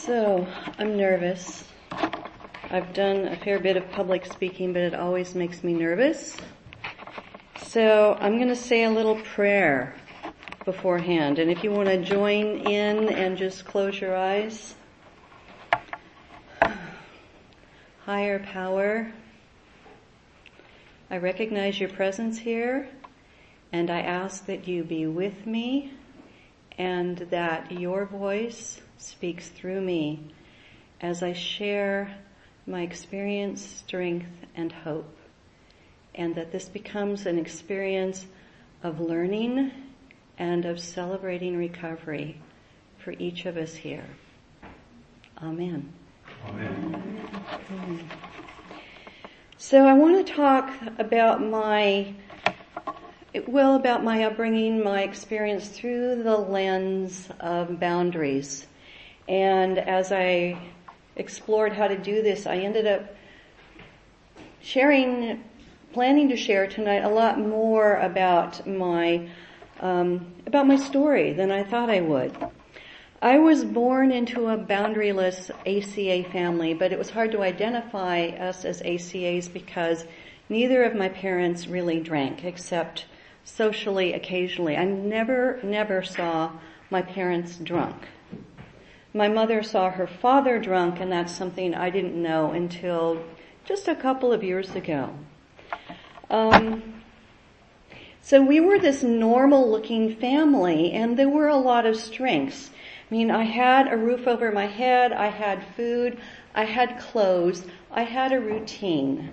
So, I'm nervous. I've done a fair bit of public speaking, but it always makes me nervous. So, I'm going to say a little prayer beforehand. And if you want to join in and just close your eyes. Higher power, I recognize your presence here, and I ask that you be with me and that your voice speaks through me as I share my experience, strength, and hope, and that this becomes an experience of learning and of celebrating recovery for each of us here. Amen. Amen. Amen. So I want to talk about my upbringing, my experience through the lens of boundaries. And as I explored how to do this, I ended up planning to share tonight a lot more about my story than I thought I would. I was born into a boundaryless ACA family, but it was hard to identify us as ACAs because neither of my parents really drank, except socially occasionally. I never saw my parents drunk. My mother saw her father drunk, and that's something I didn't know until just a couple of years ago. So we were this normal-looking family, and there were a lot of strengths. I mean, I had a roof over my head, I had food, I had clothes, I had a routine.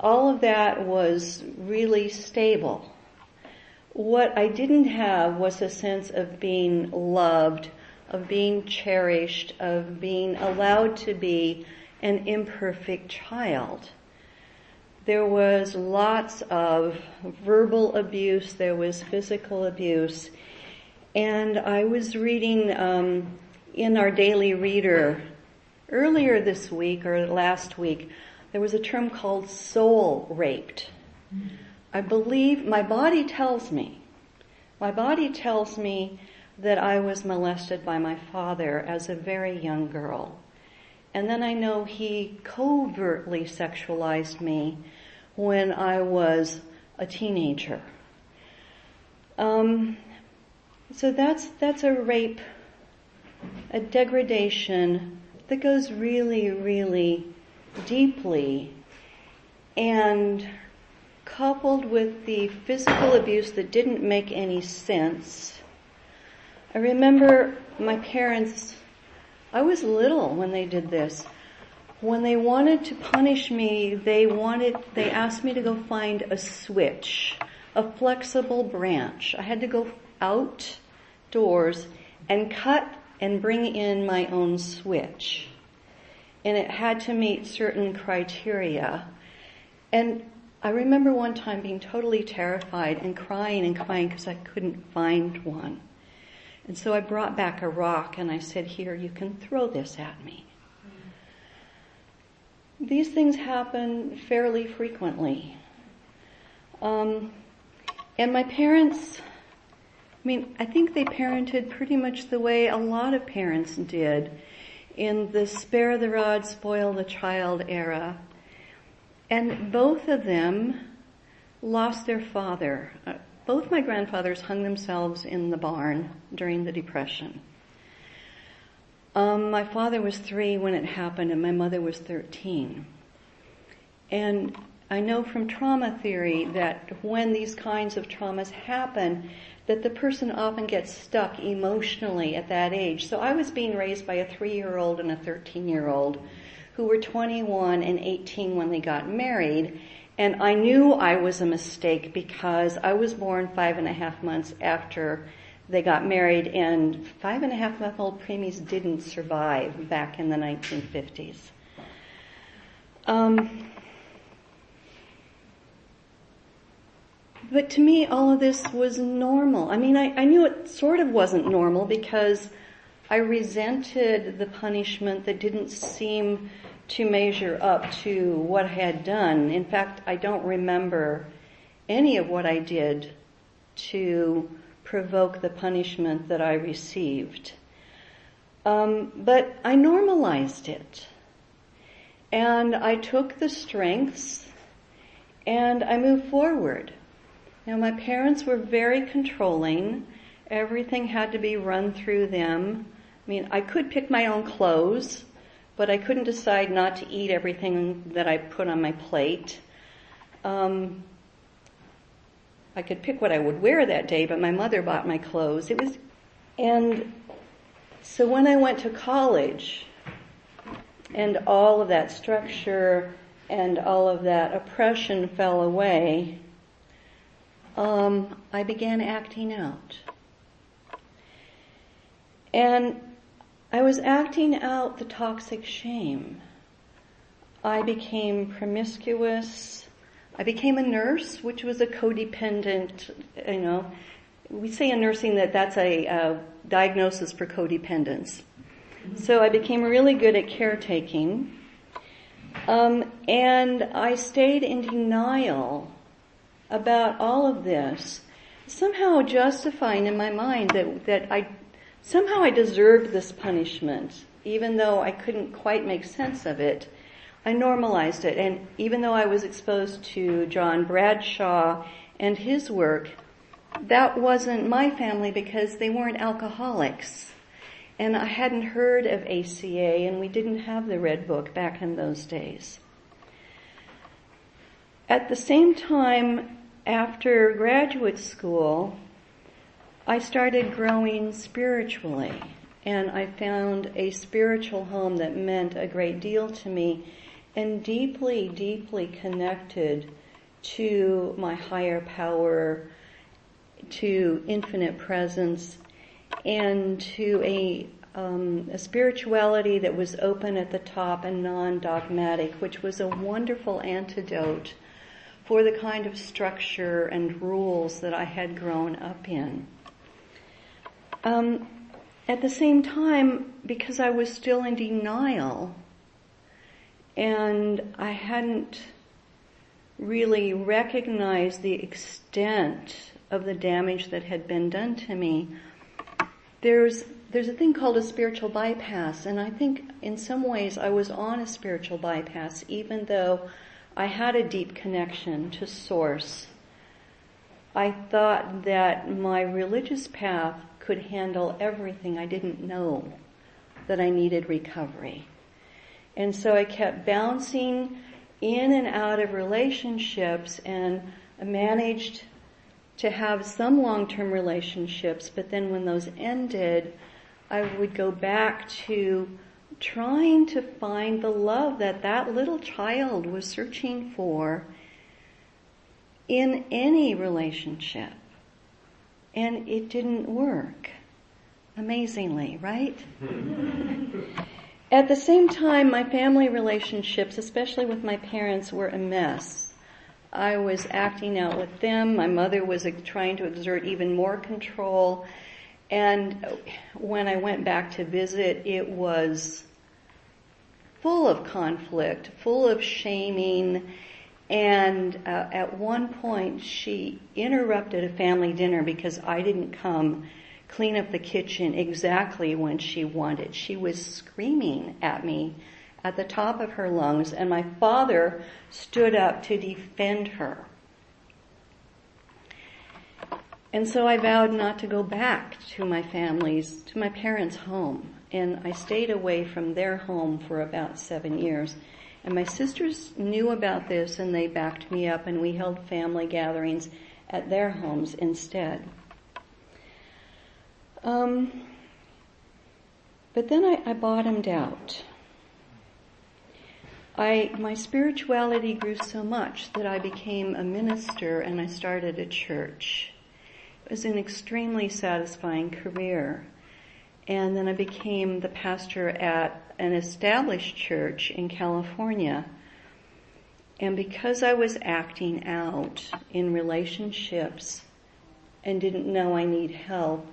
All of that was really stable. What I didn't have was a sense of being loved, of being cherished, of being allowed to be an imperfect child. There was lots of verbal abuse, there was physical abuse. And I was reading in our daily reader earlier this week or last week, there was a term called soul raped. I believe my body tells me that I was molested by my father as a very young girl. And then I know he covertly sexualized me when I was a teenager. So that's a rape, a degradation that goes really, really deeply, and coupled with the physical abuse that didn't make any sense. I remember my parents, I was little when they did this. When they wanted to punish me, they asked me to go find a switch, a flexible branch. I had to go outdoors and cut and bring in my own switch. And it had to meet certain criteria. And I remember one time being totally terrified and crying because I couldn't find one. And so I brought back a rock and I said, "Here, you can throw this at me." These things happen fairly frequently. And my parents, I think they parented pretty much the way a lot of parents did in the spare the rod, spoil the child era. And both of them lost their father. Both my grandfathers hung themselves in the barn during the Depression. My father was 3 when it happened, and my mother was 13. And I know from trauma theory that when these kinds of traumas happen, that the person often gets stuck emotionally at that age. So I was being raised by a 3-year-old and a 13-year-old who were 21 and 18 when they got married. And I knew I was a mistake because I was born 5.5 months after they got married, and 5.5-month-old preemies didn't survive back in the 1950s. But to me, all of this was normal. I knew it sort of wasn't normal because I resented the punishment that didn't seem to measure up to what I had done. In fact, I don't remember any of what I did to provoke the punishment that I received. But I normalized it. And I took the strengths and I moved forward. Now, my parents were very controlling. Everything had to be run through them. I mean, I could pick my own clothes, but I couldn't decide not to eat everything that I put on my plate. I could pick what I would wear that day, but my mother bought my clothes. And so when I went to college, and all of that structure and all of that oppression fell away, I began acting out. And I was acting out the toxic shame. I became promiscuous. I became a nurse, which was a codependent, we say in nursing that's a diagnosis for codependence. So I became really good at caretaking. And I stayed in denial about all of this, somehow justifying in my mind that I deserved this punishment, even though I couldn't quite make sense of it. I normalized it, and even though I was exposed to John Bradshaw and his work, that wasn't my family because they weren't alcoholics. And I hadn't heard of ACA, and we didn't have the Red Book back in those days. At the same time, after graduate school, I started growing spiritually, and I found a spiritual home that meant a great deal to me and deeply, deeply connected to my higher power, to infinite presence, and to a spirituality that was open at the top and non-dogmatic, which was a wonderful antidote for the kind of structure and rules that I had grown up in. At the same time, because I was still in denial and I hadn't really recognized the extent of the damage that had been done to me, there's a thing called a spiritual bypass, and I think in some ways I was on a spiritual bypass, even though I had a deep connection to Source. I thought that my religious path could handle everything. I didn't know that I needed recovery. And so I kept bouncing in and out of relationships, and I managed to have some long-term relationships, but then when those ended, I would go back to trying to find the love that little child was searching for in any relationship. And it didn't work. Amazingly, right? At the same time, my family relationships, especially with my parents, were a mess. I was acting out with them. My mother was trying to exert even more control. And when I went back to visit, it was full of conflict, full of shaming. And at one point, she interrupted a family dinner because I didn't come clean up the kitchen exactly when she wanted. She was screaming at me at the top of her lungs, and my father stood up to defend her. And so I vowed not to go back to my parents' home. And I stayed away from their home for about 7 years. And my sisters knew about this, and they backed me up, and we held family gatherings at their homes instead. But then I bottomed out. My spirituality grew so much that I became a minister and I started a church. It was an extremely satisfying career. And then I became the pastor at an established church in California. And because I was acting out in relationships and didn't know I need help,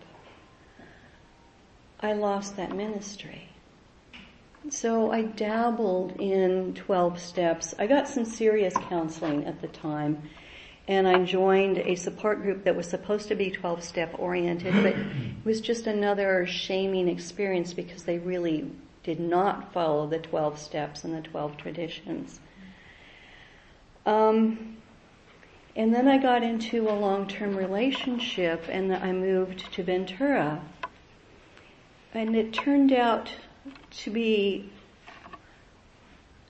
I lost that ministry. So I dabbled in 12 steps. I got some serious counseling at the time. and I joined a support group that was supposed to be 12-step oriented, but it was just another shaming experience because they really did not follow the 12 steps and the 12 traditions. And then I got into a long-term relationship, and I moved to Ventura. And it turned out to be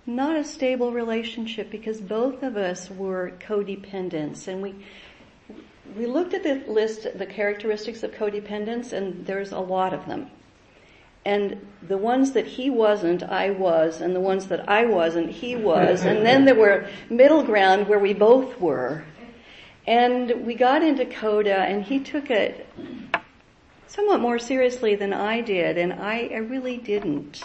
not a stable relationship because both of us were codependents. And we looked at the list, the characteristics of codependence, and there's a lot of them. And the ones that he wasn't, I was, and the ones that I wasn't, he was. And then there were middle ground where we both were. And we got into CODA, and he took it somewhat more seriously than I did, and I really didn't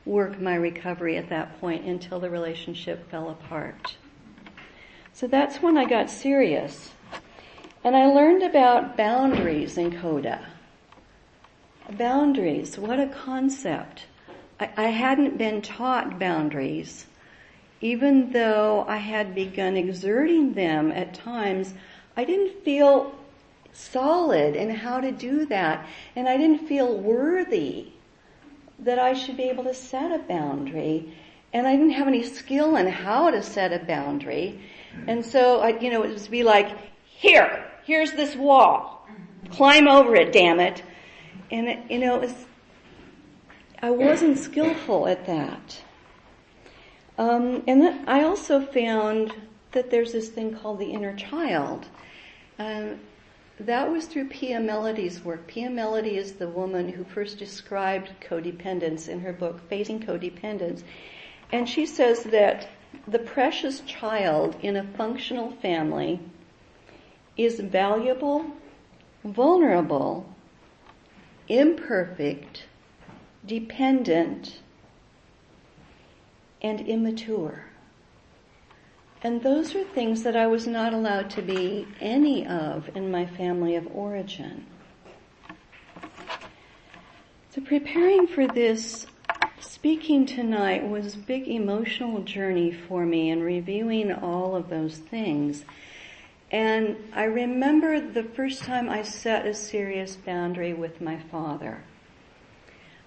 work my recovery at that point until the relationship fell apart. So that's when I got serious. And I learned about boundaries in CODA. Boundaries, what a concept. I hadn't been taught boundaries. Even though I had begun exerting them at times, I didn't feel solid in how to do that. And I didn't feel worthy that I should be able to set a boundary. And I didn't have any skill in how to set a boundary. And so, it would be like, here's this wall. Climb over it, damn it. And, I wasn't skillful at that. And then I also found that there's this thing called the inner child. That was through Pia Melody's work. Pia Melody is the woman who first described codependence in her book, Facing Codependence. And she says that the precious child in a functional family is valuable, vulnerable, imperfect, dependent, and immature. And those are things that I was not allowed to be any of in my family of origin. So preparing for this speaking tonight was a big emotional journey for me in reviewing all of those things. And I remember the first time I set a serious boundary with my father.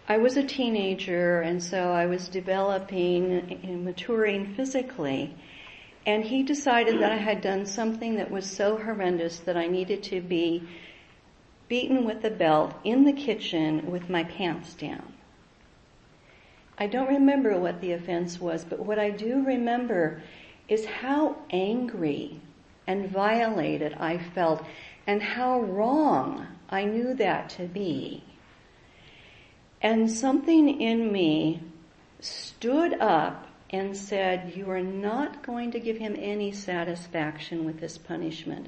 I was a teenager, and so I was developing and maturing physically. And he decided that I had done something that was so horrendous that I needed to be beaten with a belt in the kitchen with my pants down. I don't remember what the offense was, but what I do remember is how angry and violated I felt, and how wrong I knew that to be. And something in me stood up and said, you are not going to give him any satisfaction with this punishment.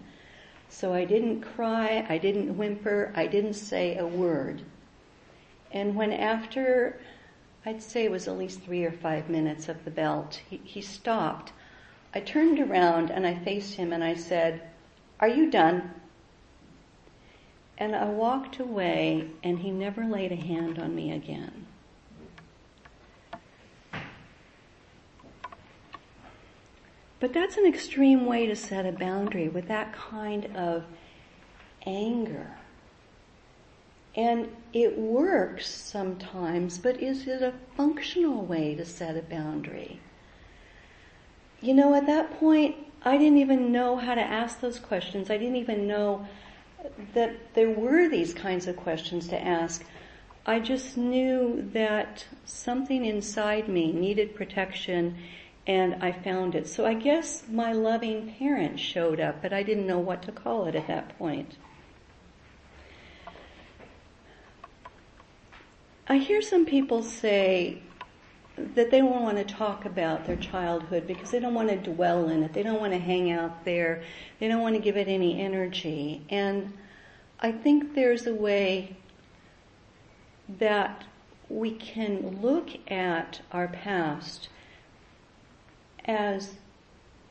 So I didn't cry, I didn't whimper, I didn't say a word. And when after, I'd say it was at least 3 or 5 minutes of the belt, he stopped, I turned around and I faced him and I said, are you done? And I walked away, and he never laid a hand on me again. But that's an extreme way to set a boundary with that kind of anger. And it works sometimes, but is it a functional way to set a boundary? At that point, I didn't even know how to ask those questions. I didn't even know that there were these kinds of questions to ask. I just knew that something inside me needed protection, and I found it. So I guess my loving parent showed up, but I didn't know what to call it at that point. I hear some people say that they don't want to talk about their childhood because they don't want to dwell in it. They don't want to hang out there. They don't want to give it any energy. And I think there's a way that we can look at our past as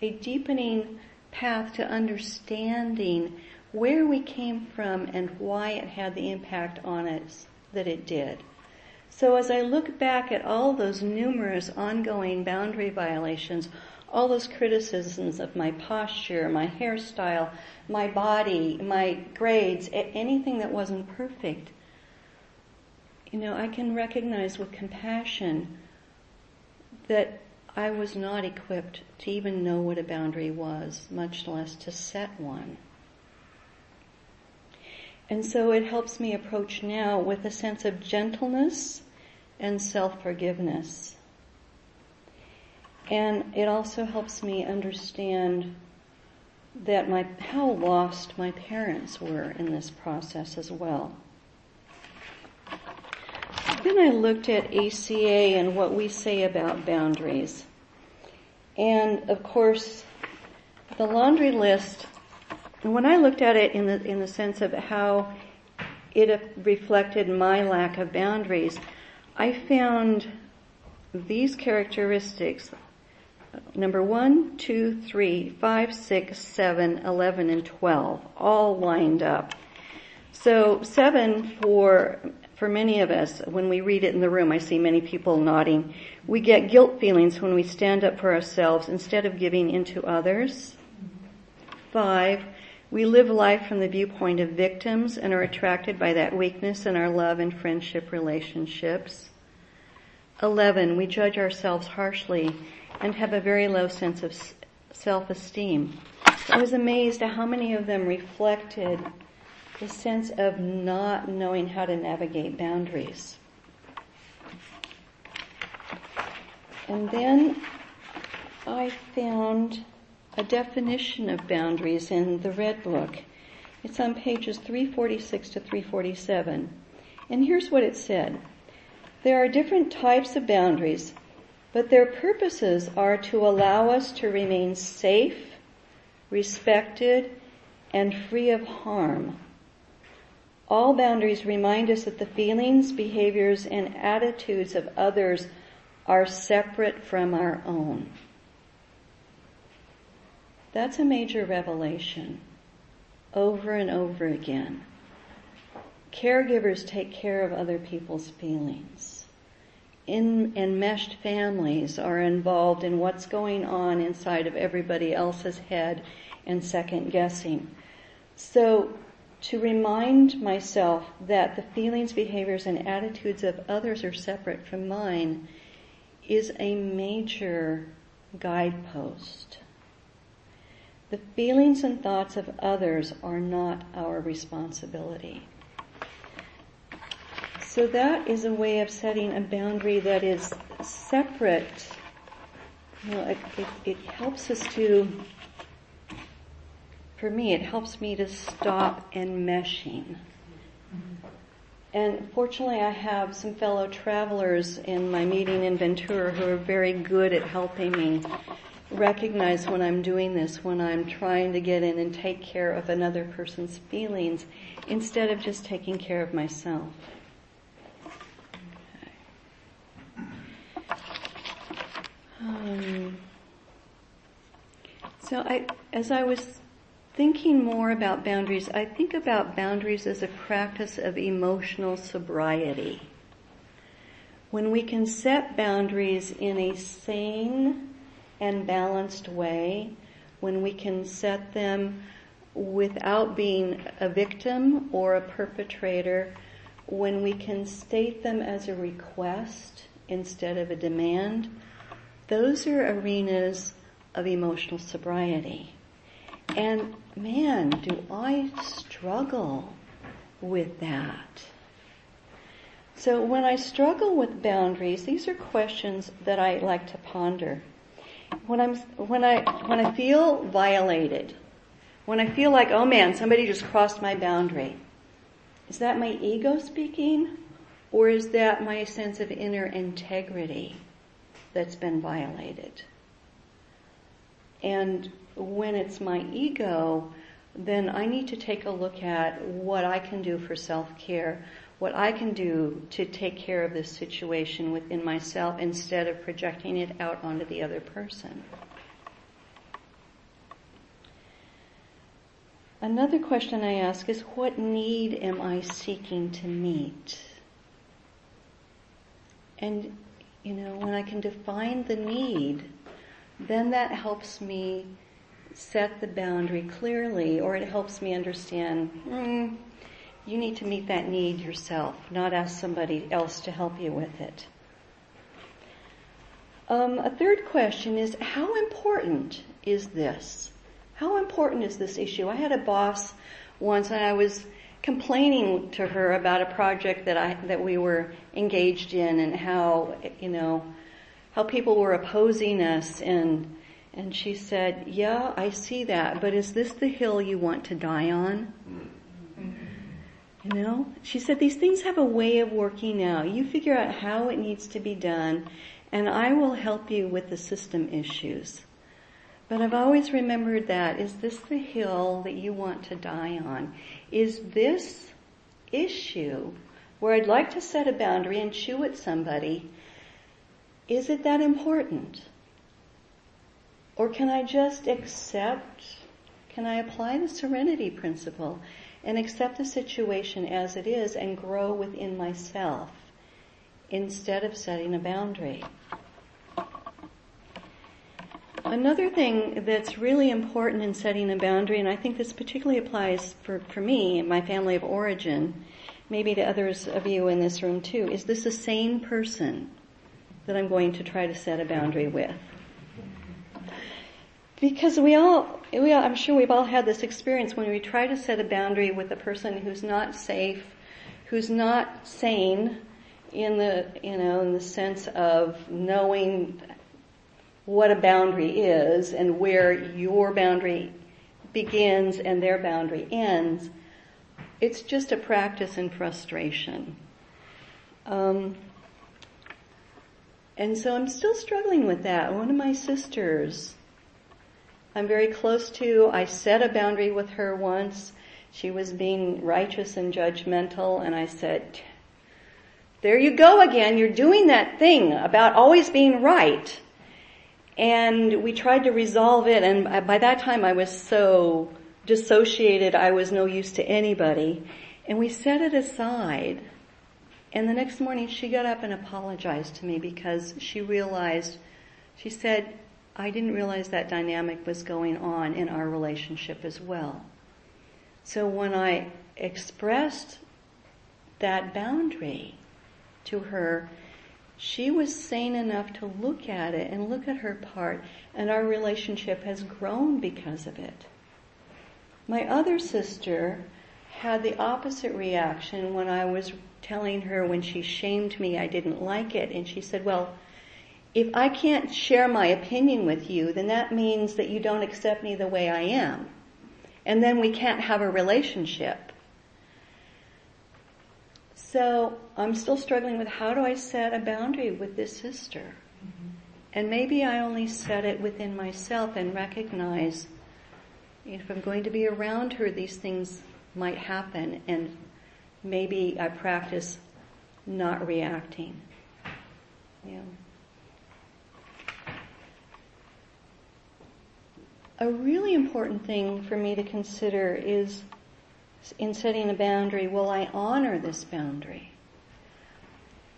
a deepening path to understanding where we came from and why it had the impact on us that it did. So as I look back at all those numerous ongoing boundary violations, all those criticisms of my posture, my hairstyle, my body, my grades, anything that wasn't perfect, I can recognize with compassion that I was not equipped to even know what a boundary was, much less to set one. And so it helps me approach now with a sense of gentleness and self-forgiveness. And it also helps me understand that how lost my parents were in this process as well. Then I looked at ACA and what we say about boundaries. And of course, the laundry list, when I looked at it in the sense of how it reflected my lack of boundaries, I found these characteristics, number 1, 2, 3, 5, 6, 7, 11, and 12, all lined up. So 7 for many of us, when we read it in the room, I see many people nodding. We get guilt feelings when we stand up for ourselves instead of giving in to others. 5, we live life from the viewpoint of victims and are attracted by that weakness in our love and friendship relationships. 11, we judge ourselves harshly and have a very low sense of self-esteem. I was amazed at how many of them reflected the sense of not knowing how to navigate boundaries. And then I found a definition of boundaries in the Red Book. It's on pages 346 to 347. And here's what it said. There are different types of boundaries, but their purposes are to allow us to remain safe, respected, and free of harm. All boundaries remind us that the feelings, behaviors, and attitudes of others are separate from our own. That's a major revelation, over and over again. Caregivers take care of other people's feelings. Enmeshed families are involved in what's going on inside of everybody else's head and second guessing. So, to remind myself that the feelings, behaviors, and attitudes of others are separate from mine is a major guidepost. The feelings and thoughts of others are not our responsibility. So that is a way of setting a boundary that is separate. It helps us to, for me, it helps me to stop enmeshing. And fortunately, I have some fellow travelers in my meeting in Ventura who are very good at helping me recognize when I'm doing this, when I'm trying to get in and take care of another person's feelings instead of just taking care of myself. As I was thinking more about boundaries, I think about boundaries as a practice of emotional sobriety. When we can set boundaries in a sane and balanced way, when we can set them without being a victim or a perpetrator, when we can state them as a request instead of a demand, those are arenas of emotional sobriety. And man, do I struggle with that. So when I struggle with boundaries, these are questions that I like to ponder. When I feel violated, when I feel like, oh man, somebody just crossed my boundary, is that my ego speaking, or is that my sense of inner integrity that's been violated? And when it's my ego, then I need to take a look at what I can do for self-care, what I can do to take care of this situation within myself instead of projecting it out onto the other person. Another question I ask is, what need am I seeking to meet? And, when I can define the need, then that helps me set the boundary clearly, or it helps me understand, you need to meet that need yourself, not ask somebody else to help you with it. A third question is, how important is this? How important is this issue? I had a boss once, and I was complaining to her about a project that we were engaged in, and how people were opposing us, and she said, "Yeah, I see that, but is this the hill you want to die on?" She said, "These things have a way of working out. You figure out how it needs to be done, and I will help you with the system issues." But I've always remembered that. Is this the hill that you want to die on? Is this issue, where I'd like to set a boundary and chew at somebody, is it that important? Or can I just can I apply the serenity principle and accept the situation as it is and grow within myself instead of setting a boundary? Another thing that's really important in setting a boundary, and I think this particularly applies for me and my family of origin, maybe to others of you in this room too, is this a sane person that I'm going to try to set a boundary with? Because I'm sure we've all had this experience when we try to set a boundary with a person who's not safe, who's not sane in the sense of knowing what a boundary is and where your boundary begins and their boundary ends. It's just a practice in frustration. And so I'm still struggling with that. One of my sisters I'm very close to, I set a boundary with her once. She was being righteous and judgmental, and I said, "There you go again, you're doing that thing about always being right." And we tried to resolve it, and by that time I was so dissociated, I was no use to anybody. And we set it aside. And the next morning she got up and apologized to me because she said, "I didn't realize that dynamic was going on in our relationship as well." So when I expressed that boundary to her, she was sane enough to look at it and look at her part, and our relationship has grown because of it. My other sister had the opposite reaction when I was telling her, when she shamed me, I didn't like it, and she said, "Well, if I can't share my opinion with you, then that means that you don't accept me the way I am. And then we can't have a relationship." So I'm still struggling with, how do I set a boundary with this sister? Mm-hmm. And maybe I only set it within myself and recognize, if I'm going to be around her, these things might happen, and maybe I practice not reacting. A really important thing for me to consider is, in setting a boundary, will I honor this boundary?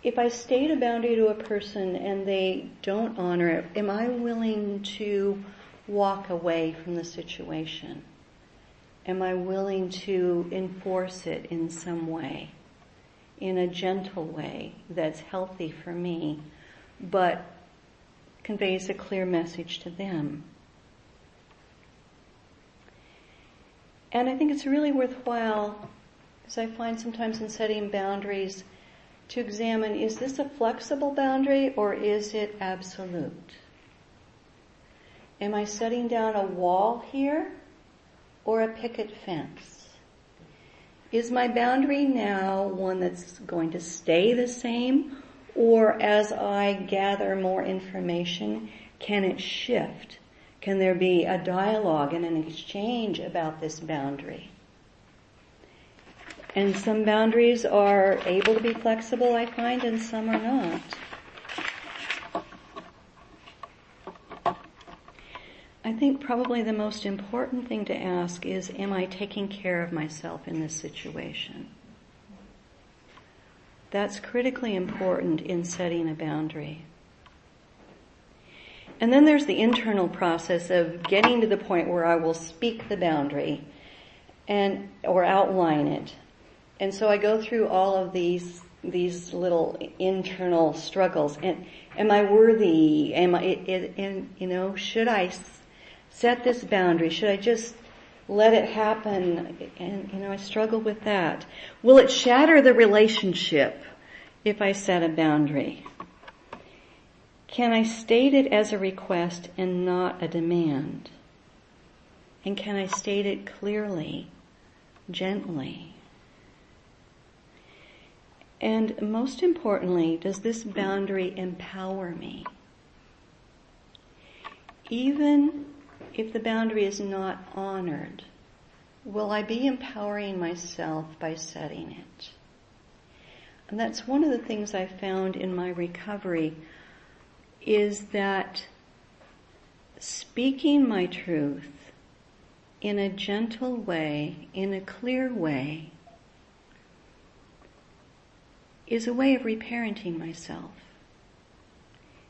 If I state a boundary to a person and they don't honor it, am I willing to walk away from the situation? Am I willing to enforce it in some way, in a gentle way that's healthy for me, but conveys a clear message to them? And I think it's really worthwhile, as I find sometimes in setting boundaries, to examine, is this a flexible boundary or is it absolute? Am I setting down a wall here or a picket fence? Is my boundary now one that's going to stay the same, or as I gather more information, can it shift? Can there be a dialogue and an exchange about this boundary? And some boundaries are able to be flexible, I find, and some are not. I think probably the most important thing to ask is, am I taking care of myself in this situation? That's critically important in setting a boundary. And then there's the internal process of getting to the point where I will speak the boundary or outline it. And so I go through all of these little internal struggles. And am I worthy? Should I set this boundary? Should I just let it happen? And I struggle with that. Will it shatter the relationship if I set a boundary? Can I state it as a request and not a demand? And can I state it clearly, gently? And most importantly, does this boundary empower me? Even if the boundary is not honored, will I be empowering myself by setting it? And that's one of the things I found in my recovery, is that speaking my truth in a gentle way, in a clear way, is a way of reparenting myself.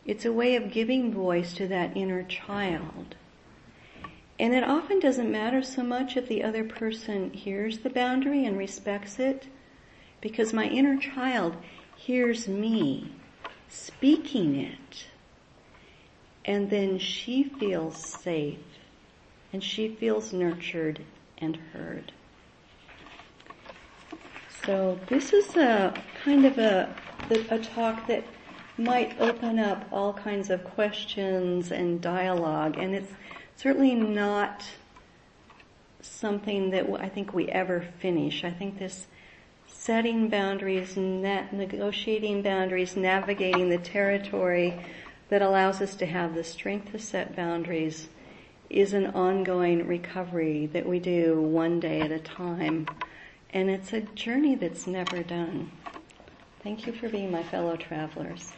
It's a way of giving voice to that inner child. And it often doesn't matter so much if the other person hears the boundary and respects it, because my inner child hears me speaking it. And then she feels safe, and she feels nurtured and heard. So this is a kind of a talk that might open up all kinds of questions and dialogue, and it's certainly not something that I think we ever finish. I think this setting boundaries, negotiating boundaries, navigating the territory that allows us to have the strength to set boundaries is an ongoing recovery that we do one day at a time. And it's a journey that's never done. Thank you for being my fellow travelers.